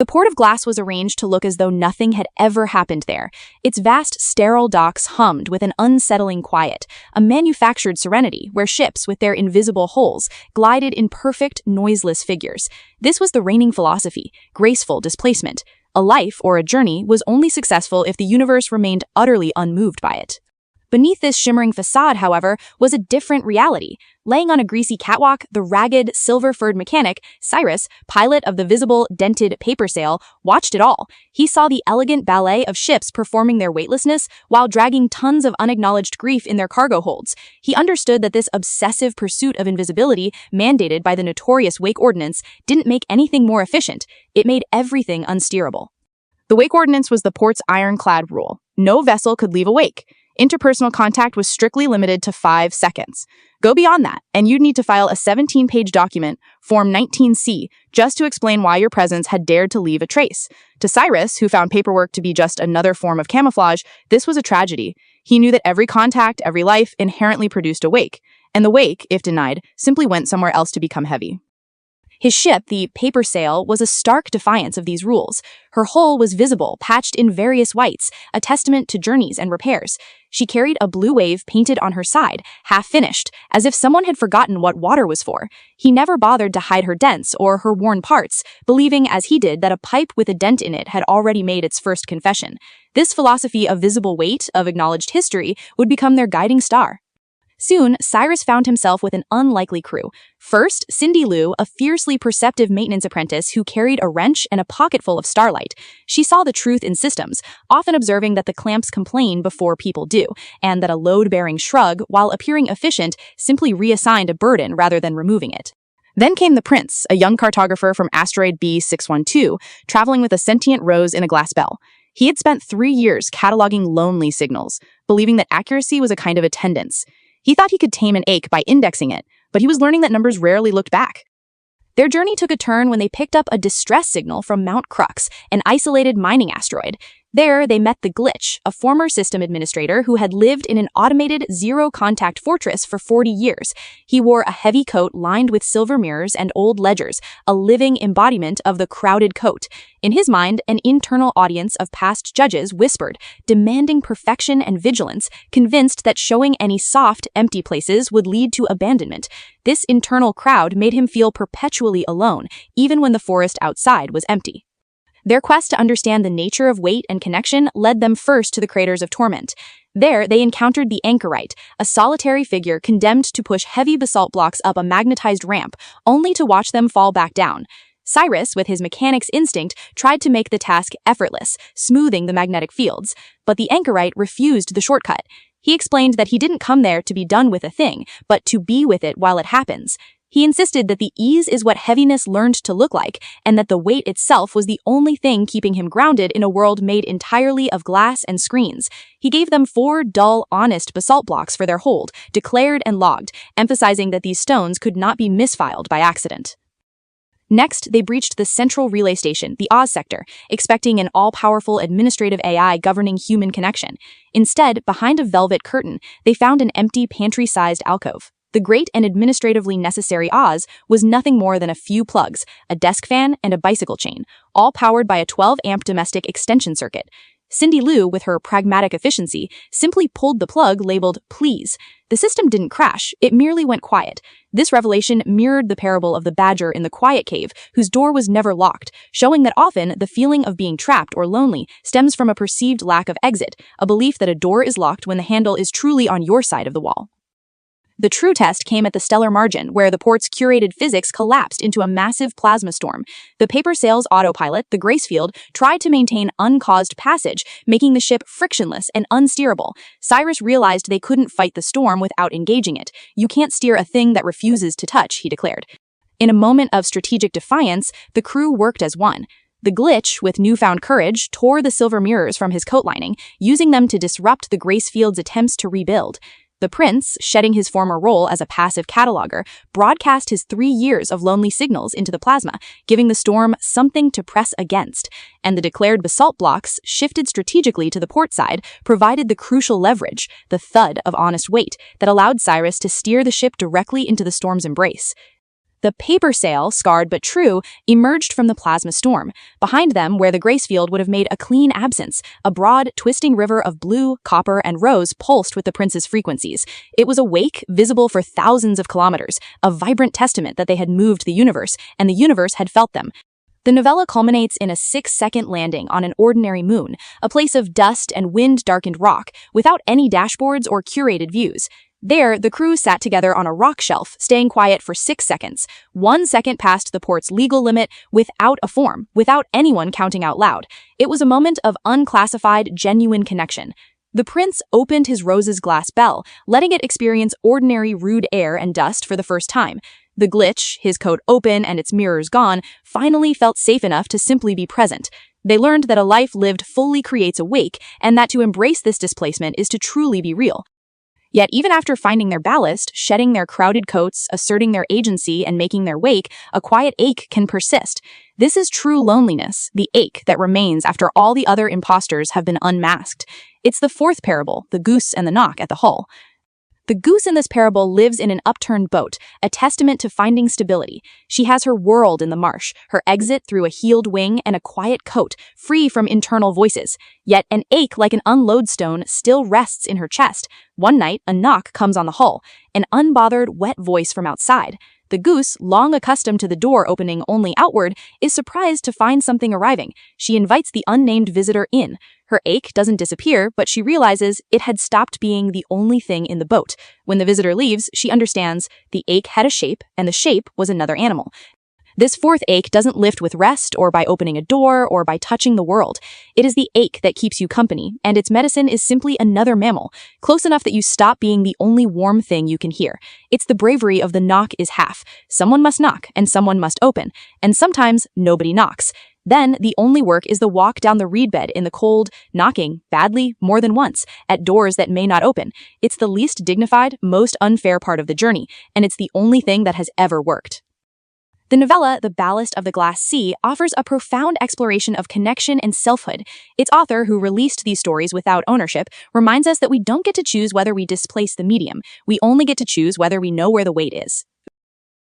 The port of glass was arranged to look as though nothing had ever happened there. Its vast, sterile docks hummed with an unsettling quiet, a manufactured serenity where ships, with their invisible holes, glided in perfect, noiseless figures. This was the reigning philosophy: graceful displacement. A life or a journey was only successful if the universe remained utterly unmoved by it. Beneath this shimmering facade, however, was a different reality. Laying on a greasy catwalk, the ragged, silver-furred mechanic, Cyrus, pilot of the visible, dented paper sail, watched it all. He saw the elegant ballet of ships performing their weightlessness while dragging tons of unacknowledged grief in their cargo holds. He understood that this obsessive pursuit of invisibility, mandated by the notorious Wake Ordinance, didn't make anything more efficient. It made everything unsteerable. The Wake Ordinance was the port's ironclad rule. No vessel could leave a wake. Interpersonal contact was strictly limited to 5 seconds. Go beyond that, and you'd need to file a 17-page document, Form 19C, just to explain why your presence had dared to leave a trace. To Cyrus, who found paperwork to be just another form of camouflage, this was a tragedy. He knew that every contact, every life, inherently produced a wake, and the wake, if denied, simply went somewhere else to become heavy. His ship, the paper sail, was a stark defiance of these rules. Her hull was visible, patched in various whites, a testament to journeys and repairs. She carried a blue wave painted on her side, half-finished, as if someone had forgotten what water was for. He never bothered to hide her dents or her worn parts, believing, as he did, that a pipe with a dent in it had already made its first confession. This philosophy of visible weight, of acknowledged history, would become their guiding star. Soon, Cyrus found himself with an unlikely crew. First, Cindy Lou, a fiercely perceptive maintenance apprentice who carried a wrench and a pocketful of starlight. She saw the truth in systems, often observing that the clamps complain before people do, and that a load-bearing shrug, while appearing efficient, simply reassigned a burden rather than removing it. Then came the Prince, a young cartographer from asteroid B612, traveling with a sentient rose in a glass bell. He had spent 3 years cataloging lonely signals, believing that accuracy was a kind of attendance. He thought he could tame an ache by indexing it, but he was learning that numbers rarely looked back. Their journey took a turn when they picked up a distress signal from Mount Crux, an isolated mining asteroid. There, they met the Glitch, a former system administrator who had lived in an automated zero-contact fortress for 40 years. He wore a heavy coat lined with silver mirrors and old ledgers, a living embodiment of the crowded coat. In his mind, an internal audience of past judges whispered, demanding perfection and vigilance, convinced that showing any soft, empty places would lead to abandonment. This internal crowd made him feel perpetually alone, even when the forest outside was empty. Their quest to understand the nature of weight and connection led them first to the craters of torment. There, they encountered the anchorite, a solitary figure condemned to push heavy basalt blocks up a magnetized ramp, only to watch them fall back down. Cyrus, with his mechanic's instinct, tried to make the task effortless, smoothing the magnetic fields, but the anchorite refused the shortcut. He explained that he didn't come there to be done with a thing, but to be with it while it happens. He insisted that the ease is what heaviness learned to look like, and that the weight itself was the only thing keeping him grounded in a world made entirely of glass and screens. He gave them 4 dull, honest basalt blocks for their hold, declared and logged, emphasizing that these stones could not be misfiled by accident. Next, they breached the central relay station, the Oz sector, expecting an all-powerful administrative AI governing human connection. Instead, behind a velvet curtain, they found an empty pantry-sized alcove. The great and administratively necessary Oz was nothing more than a few plugs, a desk fan, and a bicycle chain, all powered by a 12-amp domestic extension circuit. Cindy Lou, with her pragmatic efficiency, simply pulled the plug labeled "Please." The system didn't crash, it merely went quiet. This revelation mirrored the parable of the badger in the quiet cave, whose door was never locked, showing that often the feeling of being trapped or lonely stems from a perceived lack of exit, a belief that a door is locked when the handle is truly on your side of the wall. The true test came at the stellar margin, where the port's curated physics collapsed into a massive plasma storm. The paper sail's autopilot, the grace field, tried to maintain uncaused passage, making the ship frictionless and unsteerable. Cyrus realized they couldn't fight the storm without engaging it. "You can't steer a thing that refuses to touch," he declared. In a moment of strategic defiance, the crew worked as one. The Glitch, with newfound courage, tore the silver mirrors from his coat lining, using them to disrupt the grace field's attempts to rebuild. The Prince, shedding his former role as a passive cataloger, broadcast his 3 years of lonely signals into the plasma, giving the storm something to press against. And the declared basalt blocks, shifted strategically to the port side, provided the crucial leverage, the thud of honest weight, that allowed Cyrus to steer the ship directly into the storm's embrace. The paper sail, scarred but true, emerged from the plasma storm. Behind them, where the grace field would have made a clean absence, a broad, twisting river of blue, copper, and rose pulsed with the prince's frequencies. It was a wake, visible for thousands of kilometers, a vibrant testament that they had moved the universe, and the universe had felt them. The novella culminates in a 6-second landing on an ordinary moon, a place of dust and wind-darkened rock, without any dashboards or curated views. There, the crew sat together on a rock shelf, staying quiet for 6 seconds, 1 second past the port's legal limit, without a form, without anyone counting out loud. It was a moment of unclassified, genuine connection. The prince opened his rose's glass bell, letting it experience ordinary rude air and dust for the first time. The glitch, his coat open and its mirrors gone, finally felt safe enough to simply be present. They learned that a life lived fully creates a wake, and that to embrace this displacement is to truly be real. Yet even after finding their ballast, shedding their crowded coats, asserting their agency, and making their wake, a quiet ache can persist. This is true loneliness, the ache that remains after all the other impostors have been unmasked. It's the fourth parable, the goose and the knock at the hull. The goose in this parable lives in an upturned boat, a testament to finding stability. She has her world in the marsh, her exit through a healed wing, and a quiet coat, free from internal voices. Yet an ache like an unloadstone still rests in her chest. One night, a knock comes on the hull, an unbothered, wet voice from outside. The goose, long accustomed to the door opening only outward, is surprised to find something arriving. She invites the unnamed visitor in. Her ache doesn't disappear, but she realizes it had stopped being the only thing in the boat. When the visitor leaves, she understands the ache had a shape, and the shape was another animal. This fourth ache doesn't lift with rest, or by opening a door, or by touching the world. It is the ache that keeps you company, and its medicine is simply another mammal, close enough that you stop being the only warm thing you can hear. It's the bravery of the knock is half. Someone must knock, and someone must open, and sometimes nobody knocks. Then, the only work is the walk down the reed bed in the cold, knocking, badly, more than once, at doors that may not open. It's the least dignified, most unfair part of the journey, and it's the only thing that has ever worked. The novella, The Ballast of the Glass Sea, offers a profound exploration of connection and selfhood. Its author, who released these stories without ownership, reminds us that we don't get to choose whether we displace the medium. We only get to choose whether we know where the weight is.